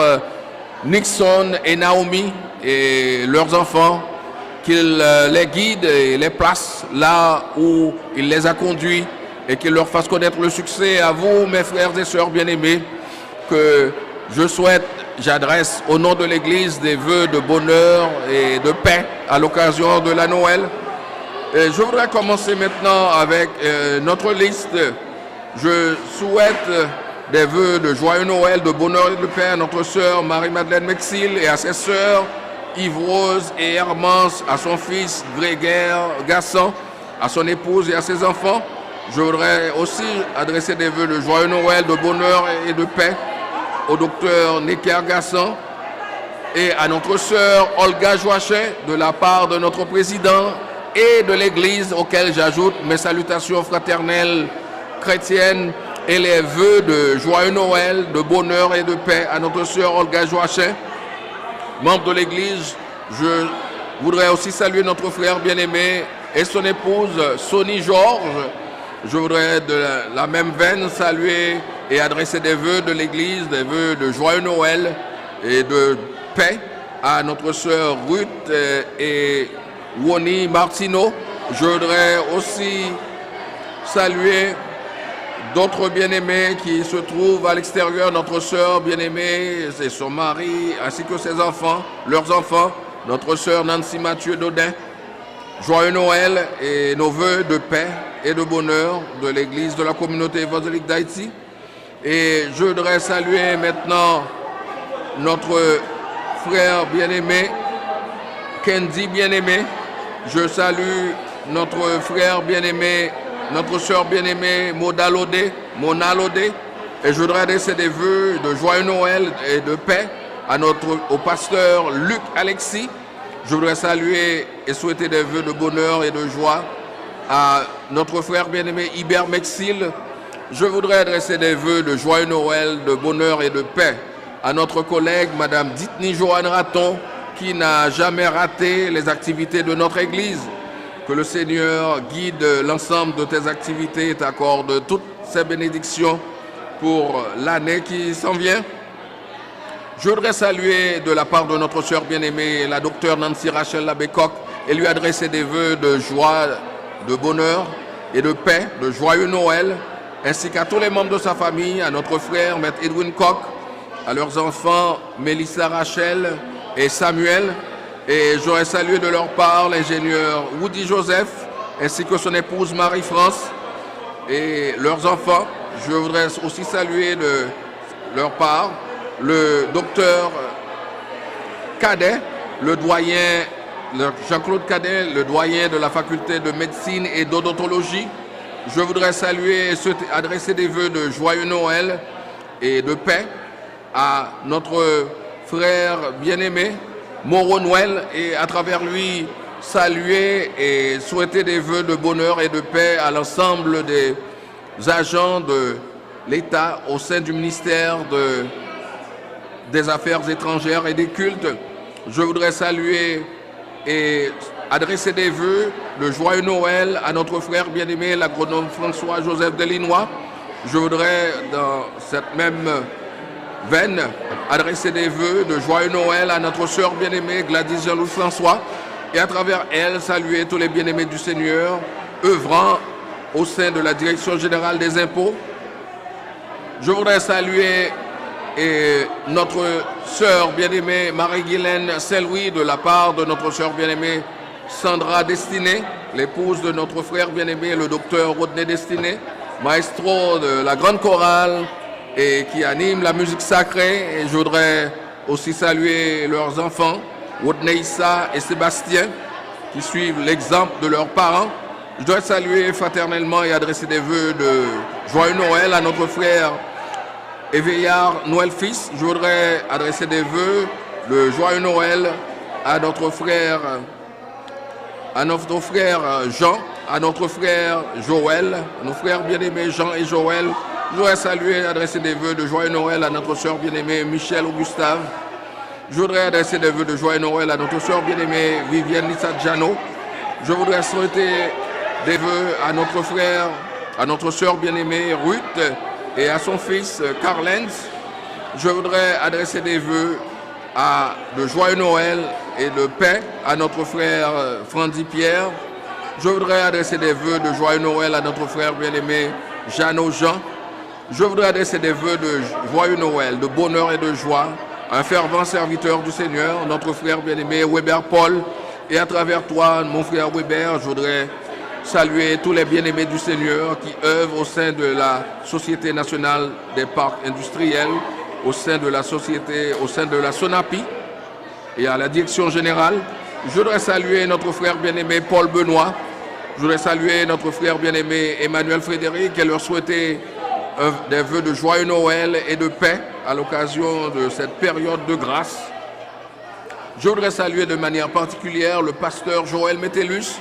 Nixon et Naomi et leurs enfants, qu'il les guide et les place là où il les a conduits et qu'il leur fasse connaître le succès. À vous, mes frères et sœurs bien-aimés, que je souhaite, j'adresse au nom de l'Église des vœux de bonheur et de paix à l'occasion de la Noël. Et je voudrais commencer maintenant avec notre liste. Je souhaite des vœux de joyeux Noël, de bonheur et de paix à notre sœur Marie-Madeleine Mexil et à ses sœurs Yves-Rose et Hermance, à son fils Grégaire Gasson, à son épouse et à ses enfants. Je voudrais aussi adresser des vœux de joyeux Noël, de bonheur et de paix au docteur Necker Gasson et à notre sœur Olga Joachet de la part de notre président et de l'Église, auquel j'ajoute mes salutations fraternelles chrétiennes et les vœux de joyeux Noël, de bonheur et de paix à notre sœur Olga Joachet. Membre de l'Église, je voudrais aussi saluer notre frère bien-aimé et son épouse Sonny Georges. Je voudrais de la même veine saluer et adresser des vœux de l'Église, des vœux de joyeux Noël et de paix à notre sœur Ruth et Woni Martineau. Je voudrais aussi saluer d'autres bien-aimés qui se trouvent à l'extérieur, notre sœur bien-aimée et son mari, ainsi que ses enfants, leurs enfants, notre sœur Nancy Mathieu Dodin. Joyeux Noël et nos vœux de paix et de bonheur de l'Église de la communauté évangélique d'Haïti. Et je voudrais saluer maintenant notre frère bien-aimé, Kendi bien-aimé. Je salue notre frère bien-aimé, notre sœur bien-aimée Mona Lodé. Et je voudrais adresser des vœux de joyeux Noël et de paix au pasteur Luc Alexis. Je voudrais saluer et souhaiter des vœux de bonheur et de joie à notre frère bien-aimé Hubert Mexil. Je voudrais adresser des vœux de joyeux Noël, de bonheur et de paix à notre collègue Madame Ditni Joanne Raton, qui n'a jamais raté les activités de notre Église. Que le Seigneur guide l'ensemble de tes activités et t'accorde toutes ses bénédictions pour l'année qui s'en vient. Je voudrais saluer de la part de notre sœur bien-aimée, la docteure Nancy Rachel Labécoq, et lui adresser des vœux de joie, de bonheur et de paix, de joyeux Noël, ainsi qu'à tous les membres de sa famille, à notre frère, Maître Edwin Koch, à leurs enfants, Mélissa Rachel et Samuel. Et j'aurais salué de leur part l'ingénieur Woody Joseph, ainsi que son épouse Marie-France et leurs enfants. Je voudrais aussi saluer de leur part le docteur Cadet, le doyen, Jean-Claude Cadet, le doyen de la faculté de médecine et d'odontologie. Je voudrais saluer et adresser des vœux de joyeux Noël et de paix à notre frère bien-aimé, Moreau Noël, et à travers lui saluer et souhaiter des vœux de bonheur et de paix à l'ensemble des agents de l'État au sein du ministère des Affaires étrangères et des cultes. Je voudrais saluer et adresser des vœux de joyeux Noël à notre frère bien-aimé, l'agronome François-Joseph Delinois. Je voudrais, dans cette même veine, adresser des vœux de joyeux Noël à notre sœur bien-aimée Gladys Jean-Louis François et à travers elle saluer tous les bien-aimés du Seigneur œuvrant au sein de la Direction générale des impôts. Je voudrais saluer notre sœur bien-aimée Marie-Guylaine Saint-Louis de la part de notre sœur bien-aimée Sandra Destiné, l'épouse de notre frère bien-aimé le docteur Rodney Destiné, maestro de la grande chorale et qui anime la musique sacrée. Et je voudrais aussi saluer leurs enfants, Rodney Issa et Sébastien, qui suivent l'exemple de leurs parents. Je dois saluer fraternellement et adresser des vœux de joyeux Noël à notre frère Éveillard Noël Fils. Je voudrais adresser des vœux de joyeux Noël à notre frère Jean, à notre frère Joël, à nos frères bien-aimés Jean et Joël. Je voudrais saluer et adresser des vœux de joyeux Noël à notre soeur bien-aimée Michel ou Gustave. Je voudrais adresser des vœux de joyeux Noël à notre soeur bien-aimée Vivienne Lissa Giano. Je voudrais souhaiter des vœux à notre frère, à notre soeur bien-aimée Ruth et à son fils Carlens. Je voudrais adresser des vœux de joyeux Noël et de paix à notre frère Frandy Pierre. Je voudrais adresser des vœux de joyeux Noël à notre frère bien-aimé Jeannot Jean. Je voudrais adresser des vœux de joyeux Noël, de bonheur et de joie à un fervent serviteur du Seigneur, notre frère bien-aimé Weber Paul. Et à travers toi, mon frère Weber, je voudrais saluer tous les bien-aimés du Seigneur qui œuvrent au sein de la Société nationale des parcs industriels, au sein de la société, au sein de la SONAPI et à la direction générale. Je voudrais saluer notre frère bien-aimé Paul Benoît. Je voudrais saluer notre frère bien-aimé Emmanuel Frédéric et leur souhaiter des vœux de joyeux Noël et de paix à l'occasion de cette période de grâce. Je voudrais saluer de manière particulière le pasteur Joël Métellus,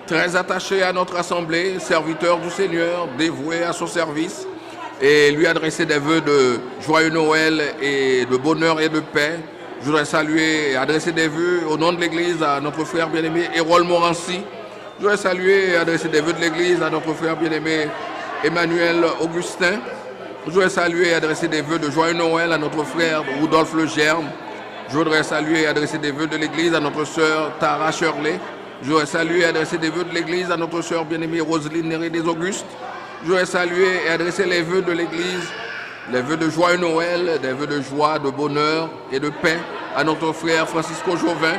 très attaché à notre assemblée, serviteur du Seigneur, dévoué à son service, et lui adresser des vœux de joyeux Noël et de bonheur et de paix. Je voudrais saluer et adresser des vœux au nom de l'Église à notre frère bien-aimé Hérol Morancy. Je voudrais saluer et adresser des vœux de l'Église à notre frère bien-aimé Emmanuel Augustin. Je voudrais saluer et adresser des vœux de joyeux Noël à notre frère Rudolph Legerme. Je voudrais saluer et adresser des vœux de l'Église à notre sœur Tara Shirley. Je voudrais saluer et adresser des vœux de l'Église à notre sœur bien-aimée Roselyne Néré des Augustes. Je voudrais saluer et adresser les vœux de l'Église, les vœux de joyeux Noël, des vœux de joie, de bonheur et de paix à notre frère Francisco Jovin.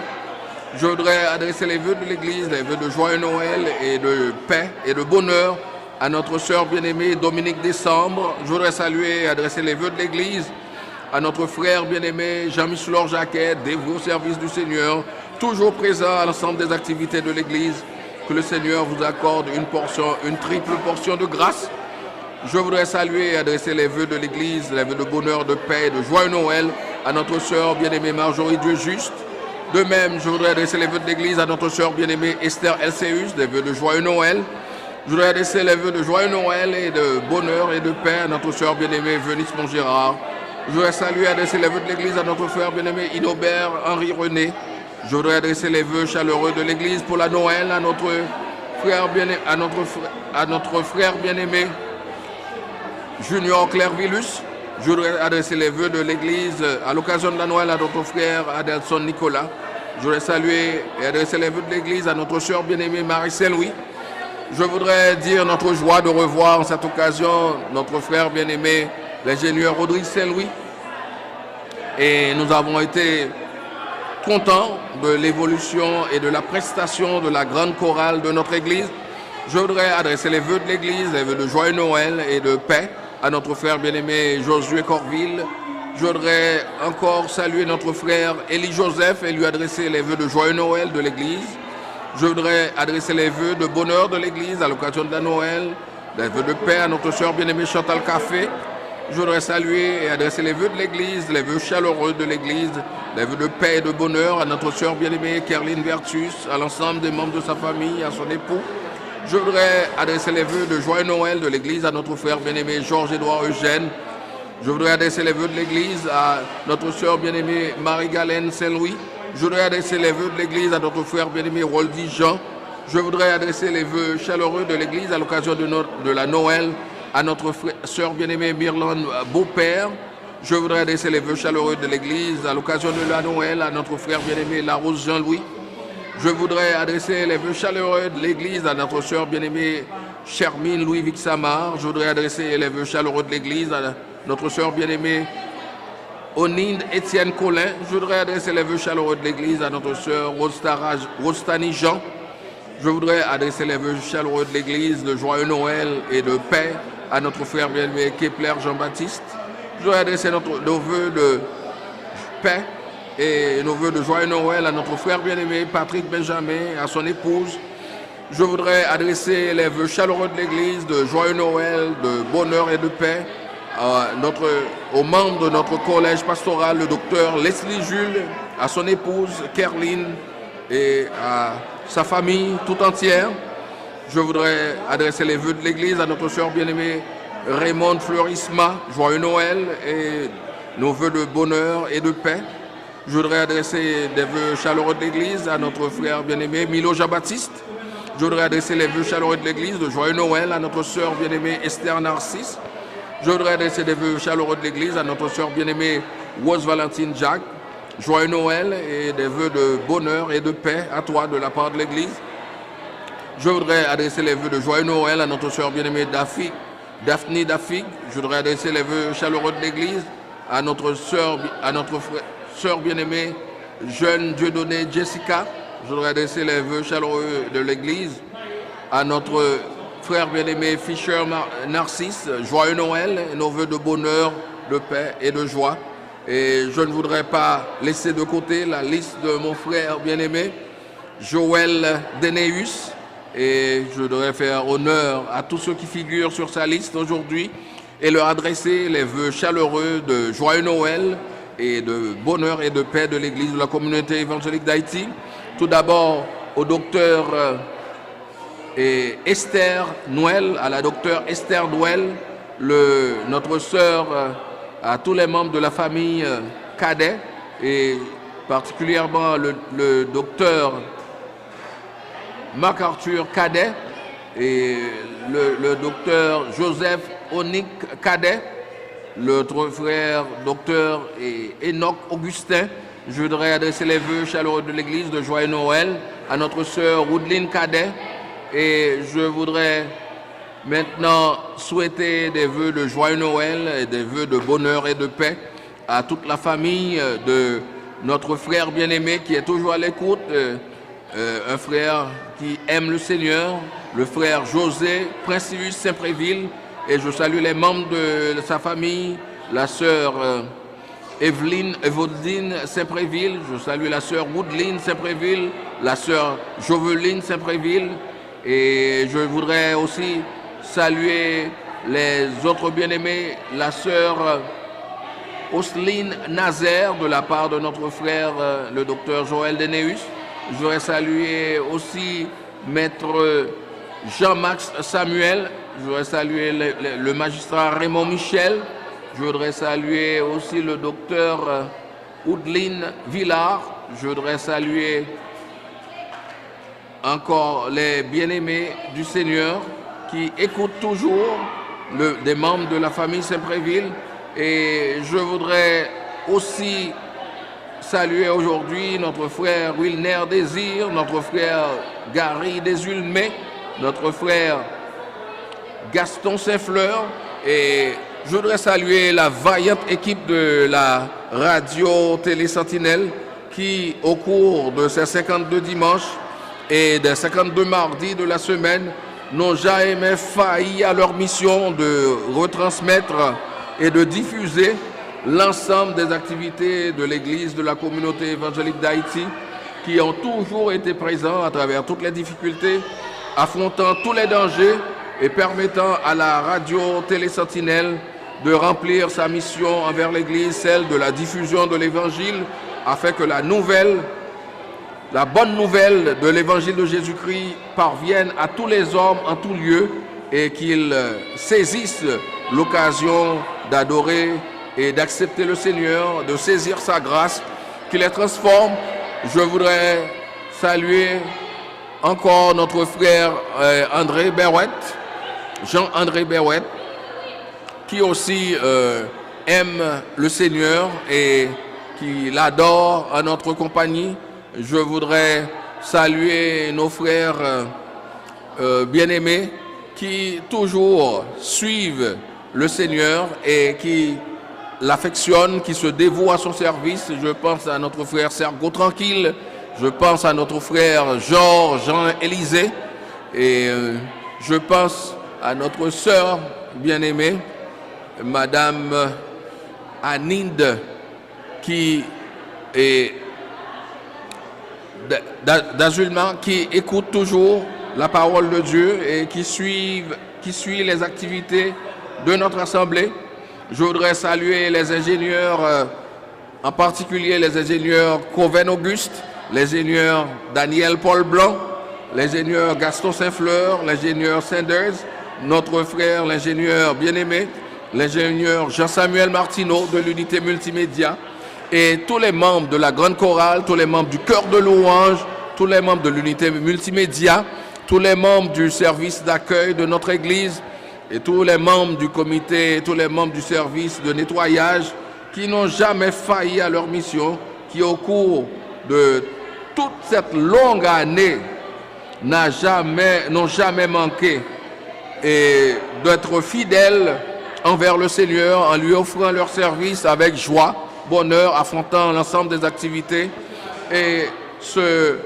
Je voudrais adresser les vœux de l'Église, les vœux de joyeux Noël et de paix et de bonheur à notre sœur bien-aimée Dominique Décembre. Je voudrais saluer et adresser les vœux de l'Église à notre frère bien-aimé Jean-Michel Jacquet, dévoué au service du Seigneur, toujours présent à l'ensemble des activités de l'Église. Que le Seigneur vous accorde une triple portion de grâce. Je voudrais saluer et adresser les vœux de l'Église, les vœux de bonheur, de paix et de joyeux Noël à notre sœur bien-aimée Marjorie Dieu Juste. De même, je voudrais adresser les vœux de l'Église à notre sœur bien-aimée Esther Elseus, des vœux de joyeux Noël. Je voudrais adresser les vœux de joyeux Noël et de bonheur et de paix à notre sœur bien-aimée Venice Montgérard. Je voudrais saluer et adresser les vœux de l'Église à notre frère bien-aimé Inobert Henri René. Je voudrais adresser les vœux chaleureux de l'Église pour la Noël à notre frère bien-aimé Junior Clairvillus. Je voudrais adresser les vœux de l'Église à l'occasion de la Noël à notre frère Adelson Nicolas. Je voudrais saluer et adresser les vœux de l'Église à notre sœur bien-aimée Marie Saint-Louis. Je voudrais dire notre joie de revoir en cette occasion notre frère bien-aimé l'ingénieur Rodrigue Saint-Louis. Et nous avons été content de l'évolution et de la prestation de la grande chorale de notre Église. Je voudrais adresser les vœux de l'Église, les vœux de joyeux Noël et de paix à notre frère bien-aimé Josué Corville. Je voudrais encore saluer notre frère Élie Joseph et lui adresser les vœux de joyeux Noël de l'Église. Je voudrais adresser les vœux de bonheur de l'Église à l'occasion de la Noël, les vœux de paix à notre sœur bien-aimée Chantal Café. Je voudrais saluer et adresser les vœux de l'Église, les vœux chaleureux de l'Église, les vœux de paix et de bonheur à notre sœur bien-aimée Kerline Vertus, à l'ensemble des membres de sa famille, à son époux. Je voudrais adresser les vœux de joyeux Noël de l'Église à notre frère bien-aimé Georges-Édouard Eugène. Je voudrais adresser les vœux de l'Église à notre sœur bien-aimée Marie-Galène Saint-Louis. Je voudrais adresser les vœux de l'Église à notre frère bien-aimé Roldy Jean. Je voudrais adresser les vœux chaleureux de l'Église à l'occasion de la Noël à notre sœur bien-aimée Myrlande Beaupère. Je voudrais adresser les vœux chaleureux de l'Église à l'occasion de la Noël à notre frère bien-aimé Larose Jean-Louis. Je voudrais adresser les vœux chaleureux de l'Église à notre sœur bien-aimée Chermine Louis-Vic Samar. Je voudrais adresser les vœux chaleureux de l'Église à notre sœur bien-aimée Oninde Étienne Collin. Je voudrais adresser les vœux chaleureux de l'Église à notre sœur Rostani Jean. Je voudrais adresser les vœux chaleureux de l'Église de joyeux Noël et de paix à notre frère bien-aimé Kepler Jean-Baptiste. Je voudrais adresser nos vœux de paix et nos vœux de joyeux Noël à notre frère bien-aimé Patrick Benjamin, à son épouse. Je voudrais adresser les vœux chaleureux de l'Église, de joyeux Noël, de bonheur et de paix aux membres de notre collège pastoral, le docteur Leslie Jules, à son épouse Kerline et à sa famille tout entière. Je voudrais adresser les vœux de l'Église à notre sœur bien-aimée Raymond Fleurisma, joyeux Noël et nos vœux de bonheur et de paix. Je voudrais adresser des vœux chaleureux de l'Église à notre frère bien-aimé Milo Jean-Baptiste. Je voudrais adresser les vœux chaleureux de l'Église de joyeux Noël à notre sœur bien-aimée Esther Narcisse. Je voudrais adresser des vœux chaleureux de l'Église à notre sœur bien-aimée Rose Valentine Jacques. Joyeux Noël et des vœux de bonheur et de paix à toi de la part de l'Église. Je voudrais adresser les vœux de joyeux Noël à notre sœur bien-aimée Daphne Dafig. Je voudrais adresser les vœux chaleureux de l'Église à notre sœur bien-aimée jeune Dieudonné Jessica. Je voudrais adresser les vœux chaleureux de l'Église à notre frère bien-aimé Fischer Narcisse. Joyeux Noël et nos vœux de bonheur, de paix et de joie. Et je ne voudrais pas laisser de côté la liste de mon frère bien-aimé Joël Deneus. Et je voudrais faire honneur à tous ceux qui figurent sur sa liste aujourd'hui et leur adresser les vœux chaleureux de joyeux Noël et de bonheur et de paix de l'Église de la communauté évangélique d'Haïti. Tout d'abord au docteur Esther Noël, à la docteure Esther Noël, notre sœur, à tous les membres de la famille Cadet et particulièrement le docteur MacArthur Cadet et le docteur Joseph Onik Cadet, notre frère docteur Enoch Augustin. Je voudrais adresser les vœux chaleureux de l'Église de joyeux Noël à notre sœur Woodline Cadet et je voudrais maintenant souhaiter des vœux de joyeux Noël et des vœux de bonheur et de paix à toute la famille de notre frère bien-aimé qui est toujours à l'écoute, un frère qui aime le Seigneur, le frère José Princius Saint-Préville, et je salue les membres de sa famille, la sœur Eveline Saint-Préville, je salue la sœur Woodline Saint-Préville, la sœur Joveline Saint-Préville, et je voudrais aussi saluer les autres bien-aimés, la sœur Osline Nazaire de la part de notre frère le docteur Joël Deneus. Je voudrais saluer aussi maître Jean-Max Samuel, je voudrais saluer le magistrat Raymond Michel, je voudrais saluer aussi le docteur Oudeline Villard, je voudrais saluer encore les bien-aimés du Seigneur qui écoutent toujours des membres de la famille Saint-Préville et je voudrais aussi saluer aujourd'hui notre frère Wilner Désir, notre frère Gary Desulmé, notre frère Gaston Saint-Fleur et je voudrais saluer la vaillante équipe de la radio Télé Sentinelle qui, au cours de ces 52 dimanches et des 52 mardis de la semaine, n'ont jamais failli à leur mission de retransmettre et de diffuser l'ensemble des activités de l'Église de la communauté évangélique d'Haïti qui ont toujours été présents à travers toutes les difficultés, affrontant tous les dangers et permettant à la radio Télé Sentinelle de remplir sa mission envers l'Église, celle de la diffusion de l'Évangile, afin que la bonne nouvelle de l'Évangile de Jésus-Christ parvienne à tous les hommes en tout lieu et qu'ils saisissent l'occasion d'adorer et d'accepter le Seigneur, de saisir sa grâce, qui les transforme. Je voudrais saluer encore notre frère André Berouette, Jean-André Berouette, qui aussi aime le Seigneur et qui l'adore en notre compagnie. Je voudrais saluer nos frères bien-aimés qui toujours suivent le Seigneur et qui l'affectionnent, qui se dévouent à son service. Je pense à notre frère Sergo Tranquille, je pense à notre frère Jean-Élisée et je pense à notre sœur bien-aimée, Madame Aninde, qui est d'Azulman, qui écoute toujours la parole de Dieu et qui suit les activités de notre assemblée. Je voudrais saluer les ingénieurs, en particulier les ingénieurs Coven Auguste, l'ingénieur Daniel Paul Blanc, l'ingénieur Gaston Saint-Fleur, l'ingénieur Sanders, notre frère l'ingénieur bien-aimé, l'ingénieur Jean-Samuel Martineau de l'unité multimédia et tous les membres de la grande chorale, tous les membres du chœur de louange, tous les membres de l'unité multimédia, tous les membres du service d'accueil de notre église et tous les membres du comité, tous les membres du service de nettoyage qui n'ont jamais failli à leur mission, qui au cours de toute cette longue année n'ont jamais manqué et d'être fidèles envers le Seigneur en lui offrant leur service avec joie, bonheur, affrontant l'ensemble des activités et se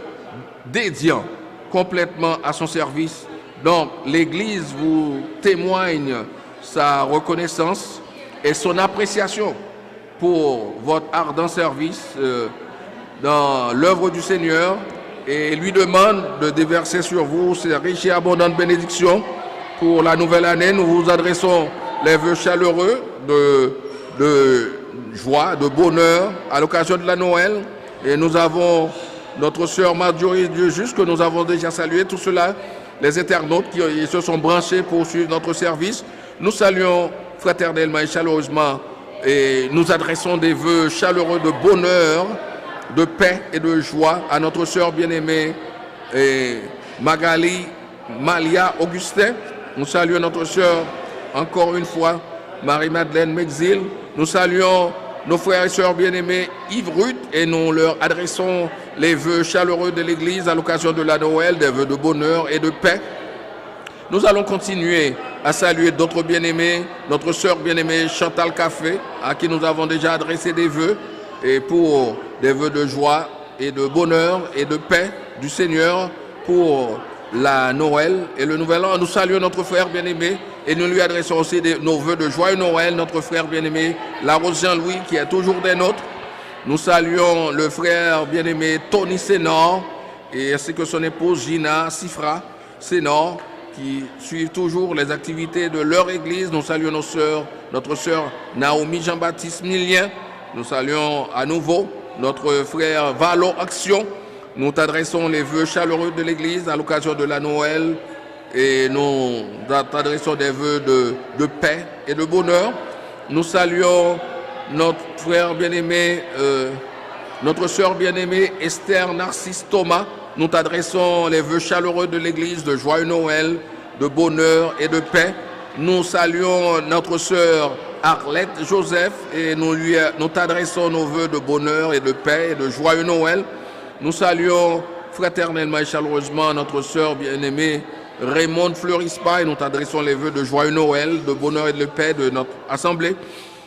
dédiant complètement à son service. Donc l'Église vous témoigne sa reconnaissance et son appréciation pour votre ardent service dans l'œuvre du Seigneur et lui demande de déverser sur vous ces riches et abondantes bénédictions. Pour la nouvelle année, nous vous adressons les vœux chaleureux de joie, de bonheur à l'occasion de la Noël. Et nous avons notre sœur Marjorie Dieu juste que nous avons déjà salué, tout cela, les internautes qui se sont branchés pour suivre notre service. Nous saluons fraternellement et chaleureusement et nous adressons des vœux chaleureux de bonheur, de paix et de joie à notre sœur bien-aimée Magali Malia Augustin. Nous saluons notre sœur encore une fois, Marie-Madeleine Mexil. Nous saluons nos frères et sœurs bien-aimés Yves Ruth et nous leur adressons les vœux chaleureux de l'Église à l'occasion de la Noël, des vœux de bonheur et de paix. Nous allons continuer à saluer d'autres bien-aimés, notre sœur bien-aimée Chantal Café, à qui nous avons déjà adressé des vœux, et pour des vœux de joie et de bonheur et de paix du Seigneur pour la Noël et le Nouvel An. Nous saluons notre frère bien-aimé et nous lui adressons aussi nos vœux de joyeux Noël, notre frère bien-aimé Larose Jean-Louis qui est toujours des nôtres. Nous saluons le frère bien-aimé Tony Sénor et ainsi que son épouse Gina Sifra Sénor qui suivent toujours les activités de leur église. Nous saluons nos sœurs, notre sœur Naomi Jean-Baptiste Millien. Nous saluons à nouveau notre frère Valo Action. Nous t'adressons les vœux chaleureux de l'Église à l'occasion de la Noël et nous t'adressons des vœux de paix et de bonheur. Nous saluons notre frère bien-aimé, notre sœur bien-aimée Esther Narcisse Thomas. Nous t'adressons les vœux chaleureux de l'Église de joyeux Noël, de bonheur et de paix. Nous saluons notre sœur Arlette Joseph et nous t'adressons nos vœux de bonheur et de paix et de joyeux Noël. Nous saluons fraternellement et chaleureusement notre sœur bien-aimée Raymond Fleurispa et nous t'adressons les vœux de joyeux Noël, de bonheur et de paix de notre assemblée.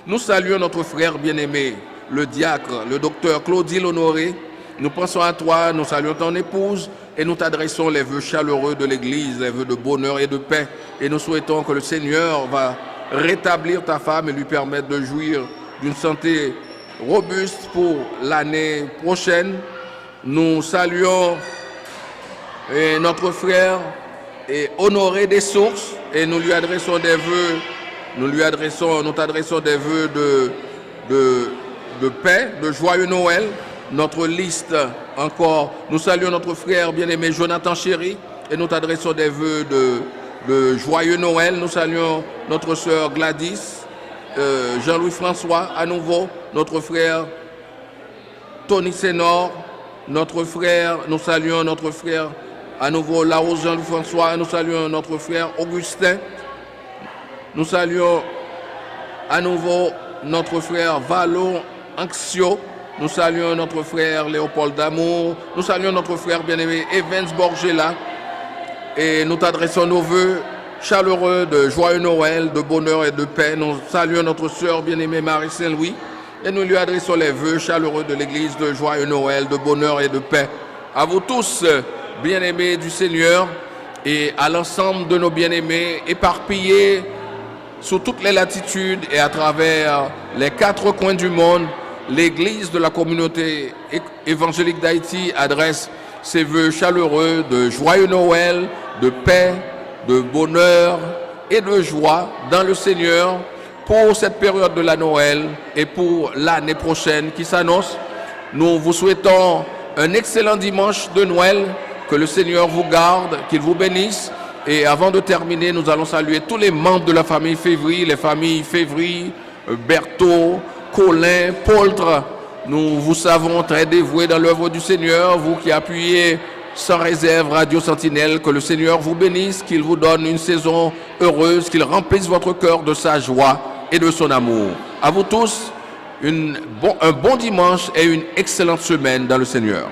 Nous saluons notre frère bien-aimé, le diacre, le docteur Claudie Honoré. Nous pensons à toi, nous saluons ton épouse et nous t'adressons les vœux chaleureux de l'Église, les vœux de bonheur et de paix. Et nous souhaitons que le Seigneur va rétablir ta femme et lui permettre de jouir d'une santé robuste pour l'année prochaine. Nous saluons notre frère Honoré des Sources et nous lui adressons des vœux, nous t'adressons des vœux de paix, de joyeux Noël. Notre liste encore, nous saluons notre frère bien-aimé Jonathan Chéry et nous t'adressons des vœux de joyeux Noël. Nous saluons notre sœur Gladys, Jean-Louis François à nouveau, notre frère Tony Sénor, notre frère, nous saluons notre frère à nouveau Larose Jean-Louis François, nous saluons notre frère Augustin, nous saluons à nouveau notre frère Valo Anxio, nous saluons notre frère Léopold Damour, nous saluons notre frère bien-aimé Evans Borgela et nous t'adressons nos vœux chaleureux de joyeux Noël, de bonheur et de paix. Nous saluons notre sœur bien-aimée Marie Saint-Louis et nous lui adressons les vœux chaleureux de l'Église de joyeux Noël, de bonheur et de paix. À vous tous, bien-aimés du Seigneur, et à l'ensemble de nos bien-aimés éparpillés sous toutes les latitudes et à travers les 4 coins du monde, l'Église de la communauté évangélique d'Haïti adresse ces vœux chaleureux de joyeux Noël, de paix, de bonheur et de joie dans le Seigneur pour cette période de la Noël et pour l'année prochaine qui s'annonce. Nous vous souhaitons un excellent dimanche de Noël, que le Seigneur vous garde, qu'il vous bénisse. Et avant de terminer, nous allons saluer tous les membres de la famille Févry, les familles Févry, Berthaud, Colin, Poltre. Nous vous savons très dévoués dans l'œuvre du Seigneur, vous qui appuyez sans réserve Radio Sentinelle, que le Seigneur vous bénisse, qu'il vous donne une saison heureuse, qu'il remplisse votre cœur de sa joie et de son amour. À vous tous, un bon dimanche et une excellente semaine dans le Seigneur.